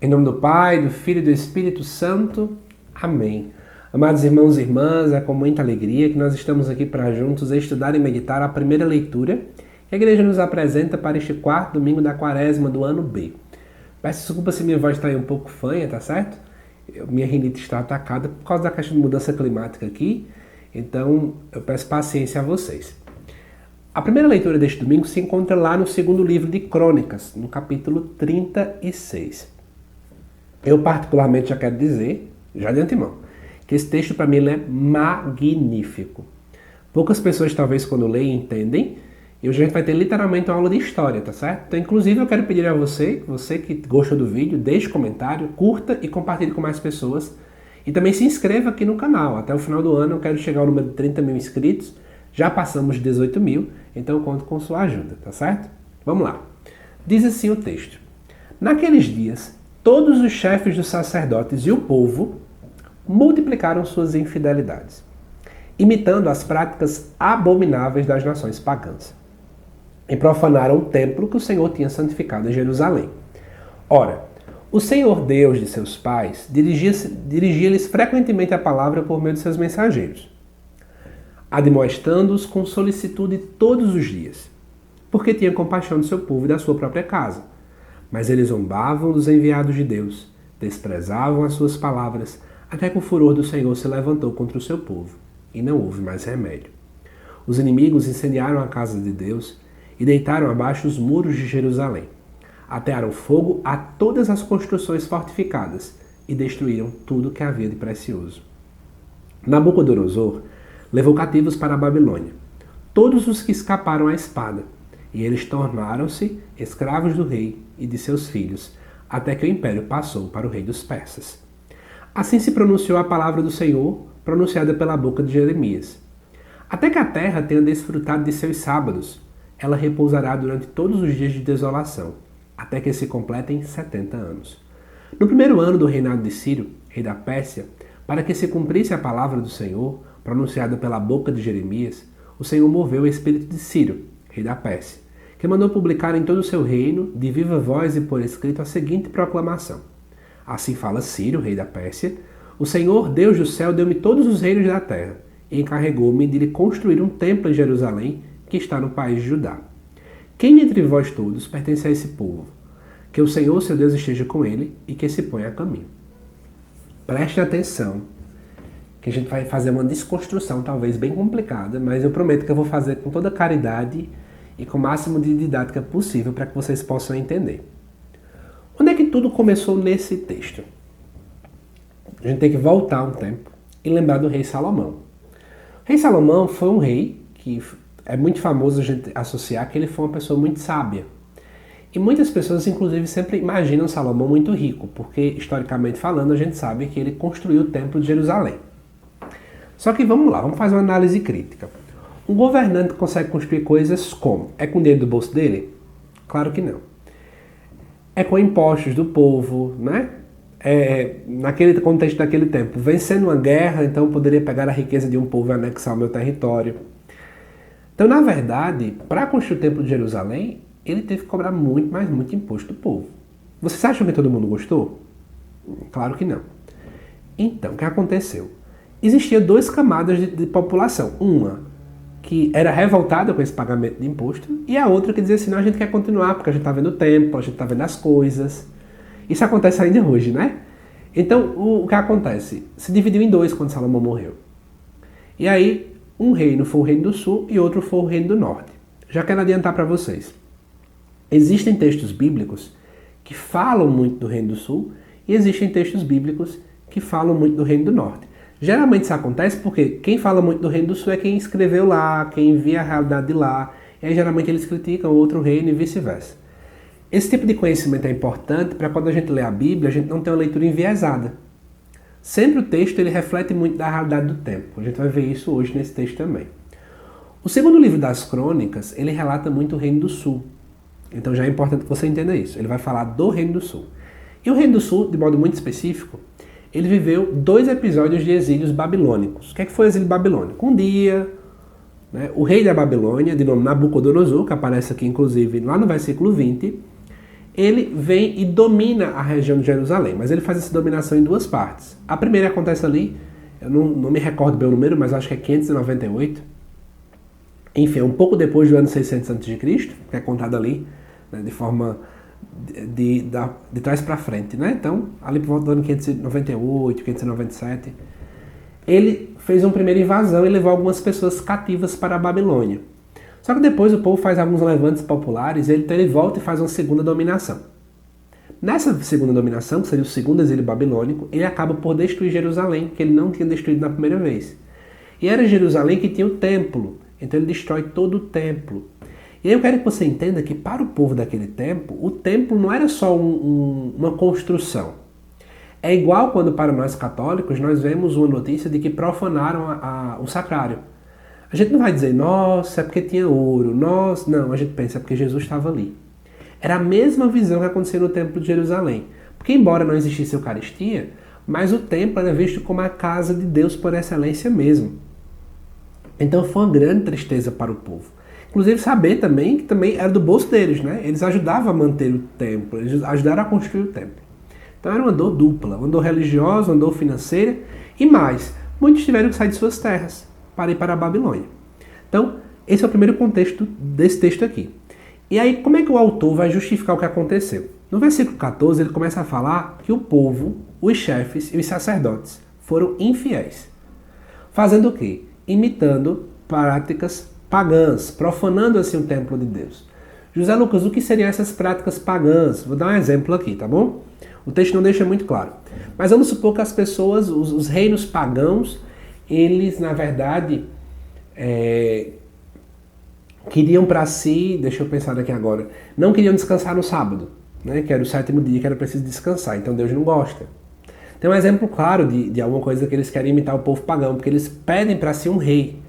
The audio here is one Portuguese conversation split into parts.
Em nome do Pai, do Filho e do Espírito Santo. Amém. Amados irmãos e irmãs, é com muita alegria que nós estamos aqui para juntos estudar e meditar a primeira leitura que a igreja nos apresenta para este quarto domingo da quaresma do ano B. Peço desculpa se minha voz está aí um pouco fanha, tá certo? Minha rinite está atacada por causa da questão de mudança climática aqui, então eu peço paciência a vocês. A primeira leitura deste domingo se encontra lá no segundo livro de Crônicas, no capítulo 36. Eu particularmente já quero dizer, já de antemão, que esse texto para mim ele é magnífico. Poucas pessoas talvez quando leem entendem, e hoje a gente vai ter literalmente uma aula de história, tá certo? Então inclusive eu quero pedir a você que gostou do vídeo, deixe comentário, curta e compartilhe com mais pessoas. E também se inscreva aqui no canal. Até o final do ano eu quero chegar ao número de 30 mil inscritos, já passamos de 18 mil, então eu conto com sua ajuda, tá certo? Vamos lá. Diz assim o texto. Naqueles dias, todos os chefes dos sacerdotes e o povo multiplicaram suas infidelidades, imitando as práticas abomináveis das nações pagãs, e profanaram o templo que o Senhor tinha santificado em Jerusalém. Ora, o Senhor Deus de seus pais dirigia-lhes frequentemente a palavra por meio de seus mensageiros, admoestando-os com solicitude todos os dias, porque tinha compaixão do seu povo e da sua própria casa. Mas eles zombavam dos enviados de Deus, desprezavam as suas palavras, até que o furor do Senhor se levantou contra o seu povo, e não houve mais remédio. Os inimigos incendiaram a casa de Deus e deitaram abaixo os muros de Jerusalém. Atearam fogo a todas as construções fortificadas e destruíram tudo que havia de precioso. Nabucodonosor levou cativos para a Babilônia todos os que escaparam à espada, e eles tornaram-se escravos do rei e de seus filhos, até que o império passou para o rei dos persas. Assim se pronunciou a palavra do Senhor, pronunciada pela boca de Jeremias. Até que a terra tenha desfrutado de seus sábados, ela repousará durante todos os dias de desolação, até que se completem 70 anos. No primeiro ano do reinado de Ciro, rei da Pérsia, para que se cumprisse a palavra do Senhor, pronunciada pela boca de Jeremias, o Senhor moveu o espírito de Ciro, rei da Pérsia, que mandou publicar em todo o seu reino, de viva voz e por escrito, a seguinte proclamação. Assim fala Ciro, rei da Pérsia, o Senhor, Deus do céu, deu-me todos os reinos da terra, e encarregou-me de lhe construir um templo em Jerusalém, que está no país de Judá. Quem entre vós todos pertence a esse povo? Que o Senhor, seu Deus, esteja com ele, e que se ponha a caminho. Preste atenção, que a gente vai fazer uma desconstrução, talvez bem complicada, mas eu prometo que eu vou fazer com toda caridade e com o máximo de didática possível para que vocês possam entender. Onde é que tudo começou nesse texto? A gente tem que voltar um tempo e lembrar do rei Salomão. O rei Salomão foi um rei que é muito famoso a gente associar que ele foi uma pessoa muito sábia. E muitas pessoas, inclusive, sempre imaginam Salomão muito rico, porque, historicamente falando, a gente sabe que ele construiu o Templo de Jerusalém. Só que vamos lá, vamos fazer uma análise crítica. Um governante consegue construir coisas como? É com o dinheiro do bolso dele? Claro que não. É com impostos do povo, né? Naquele contexto daquele tempo, vencendo uma guerra, então eu poderia pegar a riqueza de um povo e anexar o meu território. Então, na verdade, para construir o Templo de Jerusalém, ele teve que cobrar muito, mas muito imposto do povo. Vocês acham que todo mundo gostou? Claro que não. Então, o que aconteceu? Existiam duas camadas de população. Uma que era revoltada com esse pagamento de imposto, e a outra que dizia assim, não, a gente quer continuar, porque a gente está vendo o tempo, a gente está vendo as coisas. Isso acontece ainda hoje, né? Então, o que acontece? Se dividiu em dois quando Salomão morreu. E aí, um reino foi o reino do sul e outro foi o reino do norte. Já quero adiantar para vocês. Existem textos bíblicos que falam muito do reino do sul e existem textos bíblicos que falam muito do reino do norte. Geralmente isso acontece porque quem fala muito do reino do sul é quem escreveu lá, quem via a realidade de lá, e aí geralmente eles criticam o outro reino e vice-versa. Esse tipo de conhecimento é importante para quando a gente lê a Bíblia, a gente não ter uma leitura enviesada. Sempre o texto ele reflete muito da realidade do tempo. A gente vai ver isso hoje nesse texto também. O segundo livro das Crônicas, ele relata muito o reino do sul. Então já é importante que você entenda isso. Ele vai falar do reino do sul. E o reino do sul, de modo muito específico, ele viveu 2 episódios de exílios babilônicos. O que foi o exílio babilônico? Um dia, né, o rei da Babilônia, de nome Nabucodonosor, que aparece aqui inclusive lá no versículo 20, ele vem e domina a região de Jerusalém, mas ele faz essa dominação em duas partes. A primeira acontece ali, eu não me recordo bem o número, mas acho que é 598. Enfim, um pouco depois do ano 600 a.C., que é contado ali, né, de forma de trás para frente, né? Então, ali por volta do ano 598, 597, ele fez uma primeira invasão e levou algumas pessoas cativas para a Babilônia. Só que depois o povo faz alguns levantes populares, então ele volta e faz uma segunda dominação. Nessa segunda dominação, que seria o segundo exílio babilônico, ele acaba por destruir Jerusalém, que ele não tinha destruído na primeira vez. E era Jerusalém que tinha o templo, então ele destrói todo o templo. E aí eu quero que você entenda que para o povo daquele tempo, o templo não era só uma construção. É igual quando para nós católicos nós vemos uma notícia de que profanaram o sacrário. A gente não vai dizer, nossa, é porque tinha ouro, nossa, não, a gente pensa, é porque Jesus estava ali. Era a mesma visão que acontecia no templo de Jerusalém. Porque embora não existisse Eucaristia, mas o templo era visto como a casa de Deus por excelência mesmo. Então foi uma grande tristeza para o povo. Inclusive saber também que também era do bolso deles, né? Eles ajudavam a manter o templo, eles ajudaram a construir o templo. Então era uma dor dupla, uma dor religiosa, uma dor financeira e mais. Muitos tiveram que sair de suas terras para ir para a Babilônia. Então, esse é o primeiro contexto desse texto aqui. E aí, como é que o autor vai justificar o que aconteceu? No versículo 14, ele começa a falar que o povo, os chefes e os sacerdotes foram infiéis. Fazendo o quê? Imitando práticas pagãs, profanando assim o templo de Deus. José Lucas, o que seriam essas práticas pagãs? Vou dar um exemplo aqui, tá bom? O texto não deixa muito claro. Mas vamos supor que as pessoas, os reinos pagãos, eles, na verdade, queriam para si, deixa eu pensar aqui agora, não queriam descansar no sábado, né, que era o sétimo dia que era preciso descansar, então Deus não gosta. Tem um exemplo claro de alguma coisa que eles querem imitar o povo pagão, porque eles pedem para si um rei.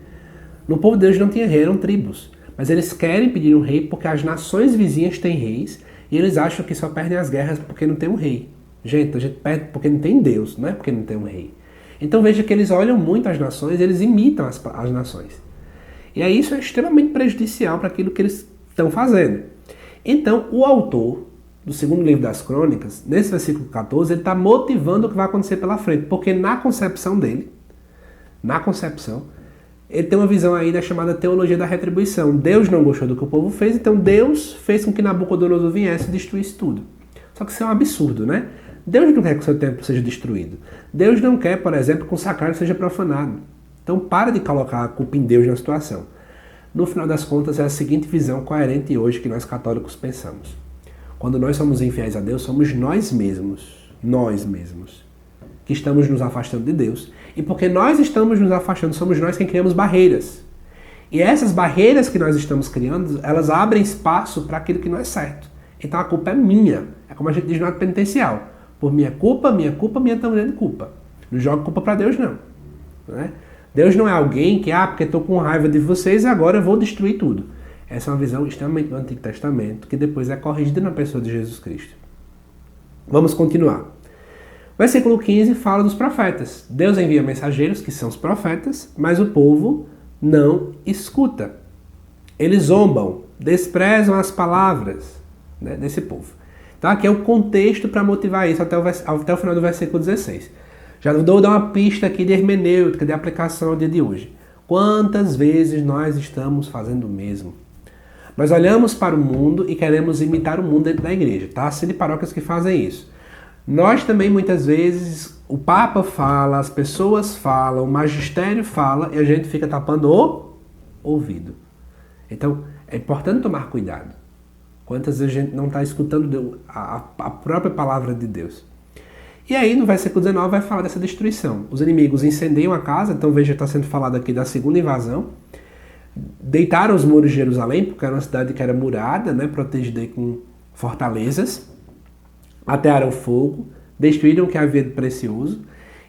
No povo de Deus não tinha rei, eram tribos. Mas eles querem pedir um rei porque as nações vizinhas têm reis e eles acham que só perdem as guerras porque não tem um rei. Gente, a gente perde porque não tem Deus, não é porque não tem um rei. Então veja que eles olham muito as nações, eles imitam as nações. E aí isso é extremamente prejudicial para aquilo que eles estão fazendo. Então o autor do segundo livro das Crônicas, nesse versículo 14, ele está motivando o que vai acontecer pela frente. Porque na concepção dele, ele tem uma visão aí da chamada teologia da retribuição. Deus não gostou do que o povo fez, então Deus fez com que Nabucodonosor viesse e destruísse tudo. Só que isso é um absurdo, né? Deus não quer que o seu templo seja destruído. Deus não quer, por exemplo, que o sacrário seja profanado. Então para de colocar a culpa em Deus na situação. No final das contas, é a seguinte visão coerente hoje que nós católicos pensamos. Quando nós somos infiéis a Deus, somos nós mesmos, que estamos nos afastando de Deus. E porque nós estamos nos afastando, somos nós quem criamos barreiras. E essas barreiras que nós estamos criando, elas abrem espaço para aquilo que não é certo. Então a culpa é minha. É como a gente diz no ato penitencial. Por minha culpa, minha tão grande culpa. Não joga culpa para Deus, não. Né? Deus não é alguém que, porque estou com raiva de vocês e agora eu vou destruir tudo. Essa é uma visão extremamente do Antigo Testamento, que depois é corrigida na pessoa de Jesus Cristo. Vamos continuar. O versículo 15 fala dos profetas. Deus envia mensageiros, que são os profetas, mas o povo não escuta. Eles zombam, desprezam as palavras, né, desse povo. Então aqui é o contexto para motivar isso até o final do versículo 16. Já vou dar uma pista aqui de hermenêutica, de aplicação ao dia de hoje. Quantas vezes nós estamos fazendo o mesmo? Nós olhamos para o mundo e queremos imitar o mundo dentro da igreja, tá? São de paróquias que fazem isso. Nós também, muitas vezes, o Papa fala, as pessoas falam, o magistério fala e a gente fica tapando o ouvido. Então, é importante tomar cuidado. Quantas vezes a gente não está escutando a própria palavra de Deus? E aí, no versículo 19, vai falar dessa destruição. Os inimigos incendeiam a casa, então veja, está sendo falado aqui da segunda invasão. Deitaram os muros de Jerusalém, porque era uma cidade que era murada, né, protegida com fortalezas. Atearam fogo, destruíram o que havia de precioso,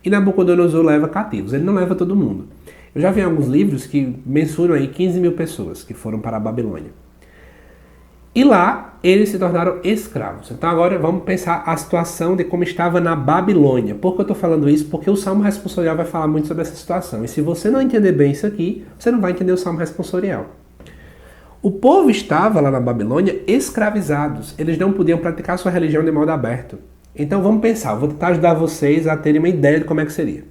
e Nabucodonosor leva cativos. Ele não leva todo mundo. Eu já vi alguns livros que mensuram aí 15 mil pessoas que foram para a Babilônia. E lá eles se tornaram escravos. Então agora vamos pensar a situação de como estava na Babilônia. Por que eu estou falando isso? Porque o Salmo Responsorial vai falar muito sobre essa situação. E se você não entender bem isso aqui, você não vai entender o Salmo Responsorial. O povo estava lá na Babilônia escravizados. Eles não podiam praticar sua religião de modo aberto. Então vamos pensar, eu vou tentar ajudar vocês a terem uma ideia de como é que seria.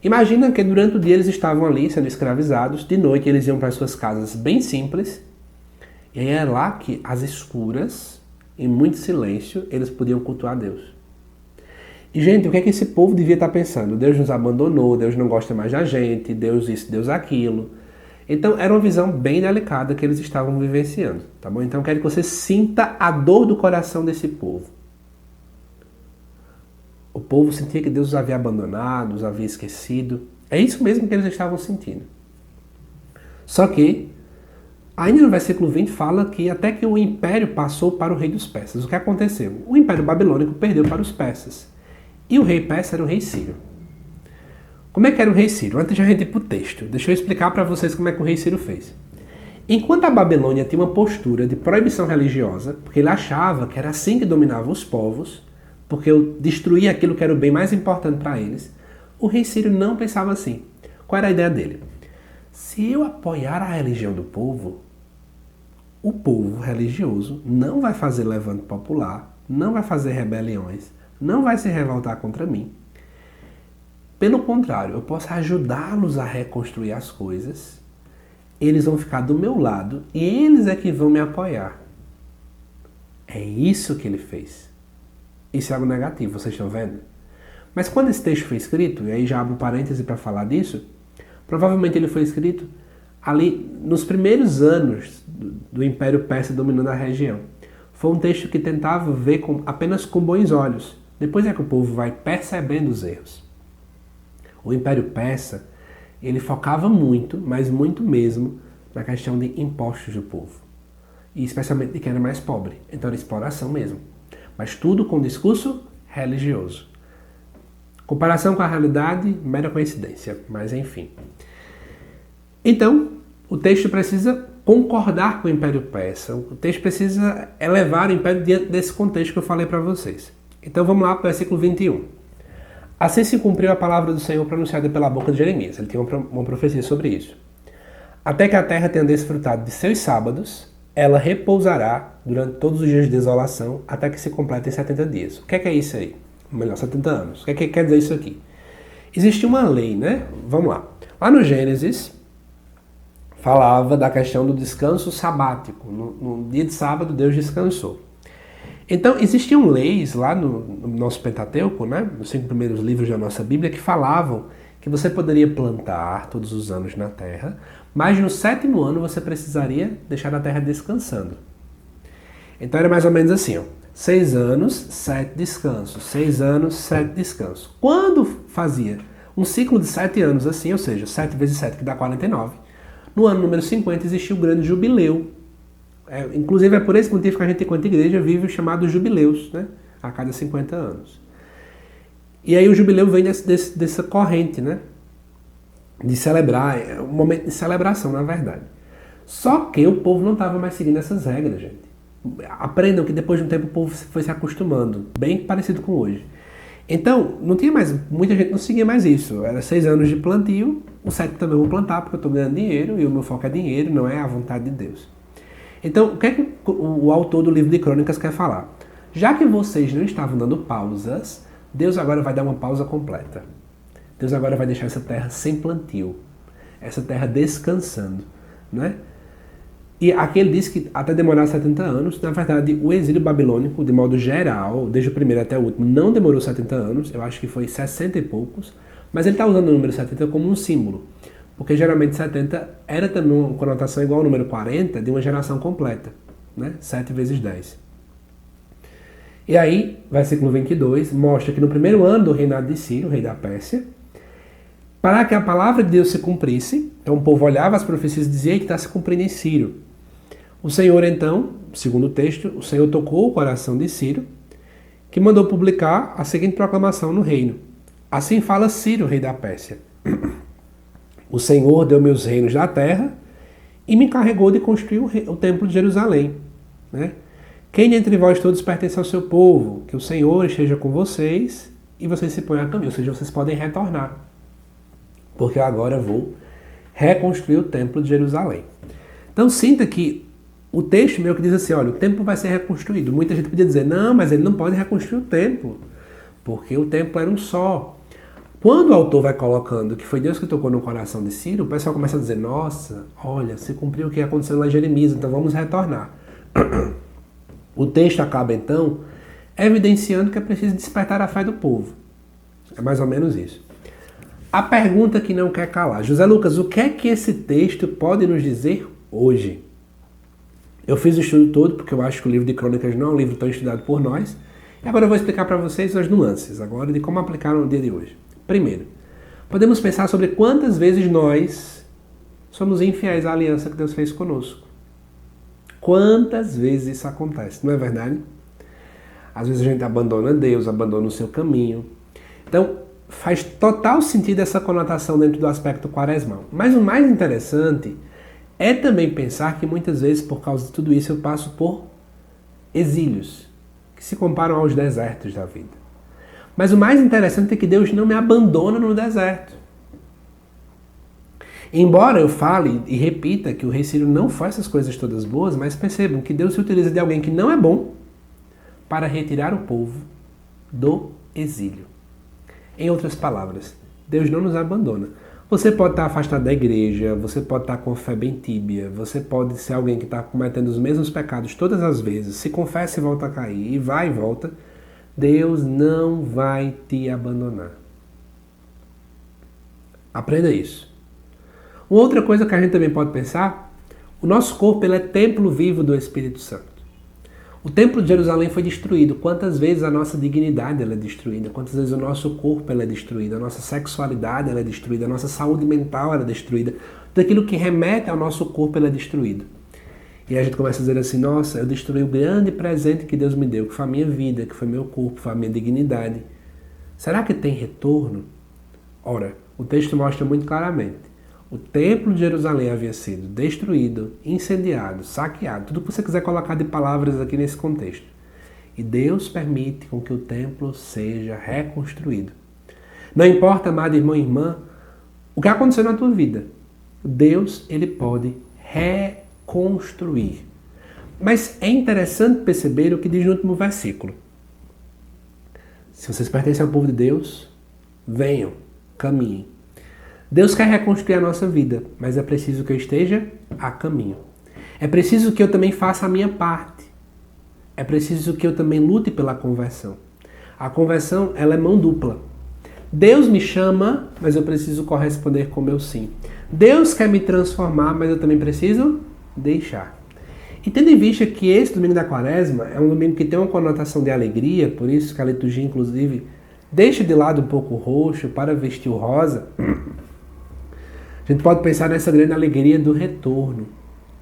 Imagina que durante o dia eles estavam ali sendo escravizados, de noite eles iam para suas casas bem simples, e aí é lá que, às escuras, em muito silêncio, eles podiam cultuar Deus. E gente, o que é que esse povo devia estar pensando? Deus nos abandonou, Deus não gosta mais da gente, Deus isso, Deus aquilo. Então era uma visão bem delicada que eles estavam vivenciando, tá bom? Então eu quero que você sinta a dor do coração desse povo. O povo sentia que Deus os havia abandonado, os havia esquecido. É isso mesmo que eles estavam sentindo. Só que, ainda no versículo 20 fala que até que o império passou para o rei dos persas. O que aconteceu? O império babilônico perdeu para os persas. E o rei persa era o rei Ciro. Como é que era o rei Ciro? Antes de a gente ir para o texto, deixa eu explicar para vocês como é que o rei Ciro fez. Enquanto a Babilônia tinha uma postura de proibição religiosa, porque ele achava que era assim que dominava os povos, porque eu destruía aquilo que era o bem mais importante para eles, o rei Ciro não pensava assim. Qual era a ideia dele? Se eu apoiar a religião do povo, o povo religioso não vai fazer levante popular, não vai fazer rebeliões, não vai se revoltar contra mim. Pelo contrário, eu posso ajudá-los a reconstruir as coisas, eles vão ficar do meu lado e eles é que vão me apoiar. É isso que ele fez. Isso é algo negativo, vocês estão vendo? Mas quando esse texto foi escrito, e aí já abro um parêntese para falar disso, provavelmente ele foi escrito ali nos primeiros anos do Império Persa dominando a região. Foi um texto que tentava ver apenas com bons olhos. Depois é que o povo vai percebendo os erros. O Império Persa, ele focava muito, mas muito mesmo, na questão de impostos do povo. E especialmente de quem era mais pobre. Então era exploração mesmo. Mas tudo com discurso religioso. Comparação com a realidade, mera coincidência, mas enfim. Então, o texto precisa concordar com o Império Persa. O texto precisa elevar o Império diante desse contexto que eu falei para vocês. Então vamos lá para o versículo 21. Assim se cumpriu a palavra do Senhor pronunciada pela boca de Jeremias. Ele tinha uma profecia sobre isso. Até que a terra tenha desfrutado de seus sábados, ela repousará durante todos os dias de desolação, até que se completem 70 dias. O que é isso aí? Melhor, 70 anos. O que é que quer dizer isso aqui? Existe uma lei, né? Vamos lá. Lá no Gênesis, falava da questão do descanso sabático. No dia de sábado, Deus descansou. Então, existiam leis lá no nosso Pentateuco, né? Nos 5 primeiros livros da nossa Bíblia, que falavam que você poderia plantar todos os anos na terra, mas no 7º ano você precisaria deixar a terra descansando. Então era mais ou menos assim, ó. 6 anos, 7 descansos. 6 anos, 7 descansos. Quando fazia um ciclo de 7 anos assim, ou seja, 7 vezes 7 que dá 49, no ano número 50 existia o grande jubileu. Inclusive é por esse motivo que a gente, enquanto igreja, vive os chamados jubileus, né? A cada 50 anos. E aí o jubileu vem dessa corrente, né? De celebrar, é um momento de celebração, na verdade. Só que o povo não estava mais seguindo essas regras, gente. Aprendam que depois de um tempo o povo foi se acostumando, bem parecido com hoje. Então, não tinha mais, muita gente não seguia mais isso. Era 6 anos de plantio, o 7 também eu vou plantar porque eu estou ganhando dinheiro e o meu foco é dinheiro, não é a vontade de Deus. Então, o que é que o autor do livro de Crônicas quer falar? Já que vocês não estavam dando pausas, Deus agora vai dar uma pausa completa. Deus agora vai deixar essa terra sem plantio, essa terra descansando, né? E aqui ele diz que até demorar 70 anos, na verdade o exílio babilônico, de modo geral, desde o primeiro até o último, não demorou 70 anos, eu acho que foi 60 e poucos, mas ele está usando o número 70 como um símbolo, porque geralmente 70 era também uma conotação igual ao número 40 de uma geração completa, né? 7 vezes 10. E aí, versículo 22, mostra que no primeiro ano do reinado de Ciro, rei da Pérsia, para que a palavra de Deus se cumprisse, então o povo olhava as profecias e dizia que está se cumprindo em Ciro. O Senhor então, segundo o texto, o Senhor tocou o coração de Ciro, que mandou publicar a seguinte proclamação no reino. Assim fala Ciro, rei da Pérsia. O Senhor deu-me os reinos da terra e me encarregou de construir o templo de Jerusalém. Né? Quem entre vós todos pertence ao seu povo, que o Senhor esteja com vocês e vocês se ponham a caminho, ou seja, vocês podem retornar. Porque agora eu vou reconstruir o templo de Jerusalém. Então sinta que o texto meio que diz assim, olha, o templo vai ser reconstruído. Muita gente podia dizer, não, mas ele não pode reconstruir o templo, porque o templo era um só. Quando o autor vai colocando que foi Deus que tocou no coração de Ciro, o pessoal começa a dizer, nossa, olha, se cumpriu o que aconteceu lá em Jeremias, então vamos retornar. O texto acaba então evidenciando que é preciso despertar a fé do povo. É mais ou menos isso. A pergunta que não quer calar. José Lucas, o que é que esse texto pode nos dizer hoje? Eu fiz o estudo todo porque eu acho que o livro de Crônicas não é um livro tão estudado por nós. E agora eu vou explicar para vocês as nuances agora de como aplicar no dia de hoje. Primeiro, podemos pensar sobre quantas vezes nós somos infiéis à aliança que Deus fez conosco. Quantas vezes isso acontece, não é verdade? Às vezes a gente abandona Deus, abandona o seu caminho. Então, faz total sentido essa conotação dentro do aspecto quaresmal. Mas o mais interessante é também pensar que muitas vezes, por causa de tudo isso, eu passo por exílios, que se comparam aos desertos da vida. Mas o mais interessante é que Deus não me abandona no deserto. Embora eu fale e repita que o rei Ciro não faz essas coisas todas boas, mas percebam que Deus se utiliza de alguém que não é bom para retirar o povo do exílio. Em outras palavras, Deus não nos abandona. Você pode estar afastado da igreja, você pode estar com a fé bem tíbia, você pode ser alguém que está cometendo os mesmos pecados todas as vezes, se confessa e volta a cair, e vai e volta. Deus não vai te abandonar. Aprenda isso. Uma outra coisa que a gente também pode pensar, o nosso corpo ele é templo vivo do Espírito Santo. O templo de Jerusalém foi destruído. Quantas vezes a nossa dignidade ela é destruída? Quantas vezes o nosso corpo ela é destruído? A nossa sexualidade ela é destruída? A nossa saúde mental ela é destruída? Tudo aquilo que remete ao nosso corpo ela é destruído. E a gente começa a dizer assim, nossa, eu destruí o grande presente que Deus me deu, que foi a minha vida, que foi meu corpo, foi a minha dignidade. Será que tem retorno? Ora, o texto mostra muito claramente. O templo de Jerusalém havia sido destruído, incendiado, saqueado, tudo que você quiser colocar de palavras aqui nesse contexto. E Deus permite com que o templo seja reconstruído. Não importa, amado irmão e irmã, o que aconteceu na tua vida. Deus, ele pode reconstruir. Mas é interessante perceber o que diz no último versículo. Se vocês pertencem ao povo de Deus, venham, caminhem. Deus quer reconstruir a nossa vida, mas é preciso que eu esteja a caminho. É preciso que eu também faça a minha parte. É preciso que eu também lute pela conversão. A conversão, ela é mão dupla. Deus me chama, mas eu preciso corresponder com o meu sim. Deus quer me transformar, mas eu também preciso deixar. E tendo em vista que esse domingo da Quaresma é um domingo que tem uma conotação de alegria, por isso que a liturgia, inclusive, deixa de lado um pouco o roxo para vestir o rosa, a gente pode pensar nessa grande alegria do retorno,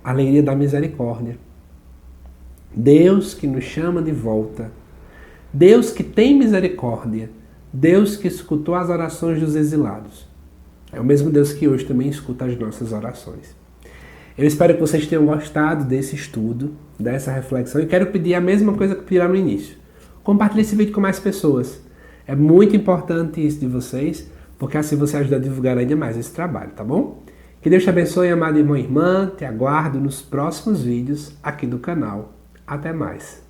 a alegria da misericórdia. Deus que nos chama de volta, Deus que tem misericórdia, Deus que escutou as orações dos exilados. É o mesmo Deus que hoje também escuta as nossas orações. Eu espero que vocês tenham gostado desse estudo, dessa reflexão, e quero pedir a mesma coisa que pediram no início. Compartilhe esse vídeo com mais pessoas. É muito importante isso de vocês, porque assim você ajuda a divulgar ainda mais esse trabalho, tá bom? Que Deus te abençoe, amado irmão e irmã. Te aguardo nos próximos vídeos aqui do canal. Até mais.